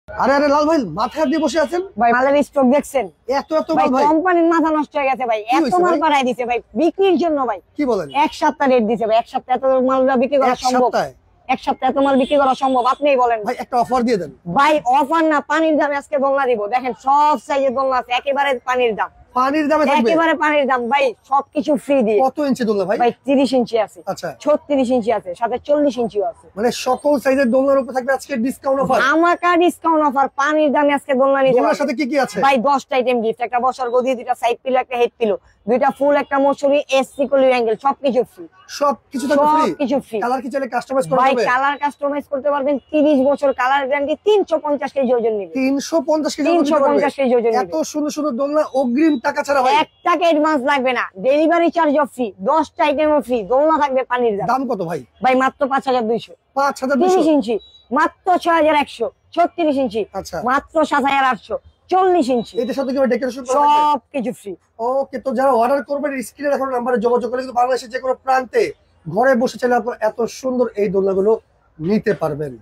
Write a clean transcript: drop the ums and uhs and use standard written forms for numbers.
আরে আরে লাল ভাই মাথায় দিয়ে বসে আছেন ভাই মালের স্টক দেখছেন? এত এত মাল ভাই, কোম্পানির মাথা নষ্ট হয়ে গেছে ভাই, এত মাল পাঠাই দিছে ভাই বিক্রির জন্য ভাই। কি বলেন? এক সপ্তাহ রেট দিছে ভাই, এক সপ্তাহ এত মাল বিক্রি করা সম্ভব? এক সপ্তাহ এত মাল বিক্রি করা সম্ভব? আপনিই বলেন ভাই, একটা অফার দিয়ে দেন ভাই। অফার না, পানির দামে আজকে দোলনা দিব। দেখেন সব সাইজের দোলনা আছে, একেবারে পানির দাম, পানির দামে থাকবে, একেবারে পানির দাম ভাই, সবকিছু ফ্রি দিয়ে। কত ইঞ্চি দোলনা ভাই? ভাই 30 ইঞ্চি আছে, আচ্ছা 36 ইঞ্চি আছে, সাথে 40 ইঞ্চিও আছে। মানে সকল সাইজের দোলনার উপর থাকবে আজকে ডিসকাউন্ট অফার, আমাকা ডিসকাউন্ট অফার, পানির দামে আজকে দোলনা নিতে দোলনার পারবেন। সাথে কি কি আছে ভাই 10টা আইটেম গিফট, একটা বসার গদি, দুইটা সাইড পিলো, একটা হেড পিলো, দুইটা ফুল, একটা মশুরি, এসি কলি অ্যাঙ্গেল, সবকিছু ফ্রি, সবকিছু থাকবে ফ্রি। সবকিছু ফ্রি। কালার কি চাইলে কাস্টমাইজ করা ভাই যাবে? কালার কাস্টমাইজ করতে পারবেন, 30 বছর কালার গ্যারান্টি, 350 কেজি ওজন নিবে, 350 কেজি 350 কেজি ওজন এত নিবে। সুন্দর সুন্দর দোলনা অগ্রিম টাকা ছাড়া ভাই, 1 টাকা অ্যাডভান্স লাগবে না, ডেলিভারি চার্জও ফ্রি, 10টা আইটেমও ফ্রি, দোলনা থাকবে পানির দাম। দাম কত ভাই? ভাই মাত্র 5200। 5200। 30 ইঞ্চি মাত্র 6100, 36 ইঞ্চি আচ্ছা মাত্র 7800, 40 ইঞ্চি এটার সাথে কি ডেকোরেশন করা থাকবে? সবকিছু ফ্রি। ওকে, তো যারা অর্ডার করবেন স্ক্রিনে দেখানো নাম্বারে যোগাযোগ করলে কিন্তু বাংলাদেশের যে কোনো প্রান্তে ঘরে বসে চাইলে আপনারা এত সুন্দর এই দোলনাগুলো নিতে পারবেন।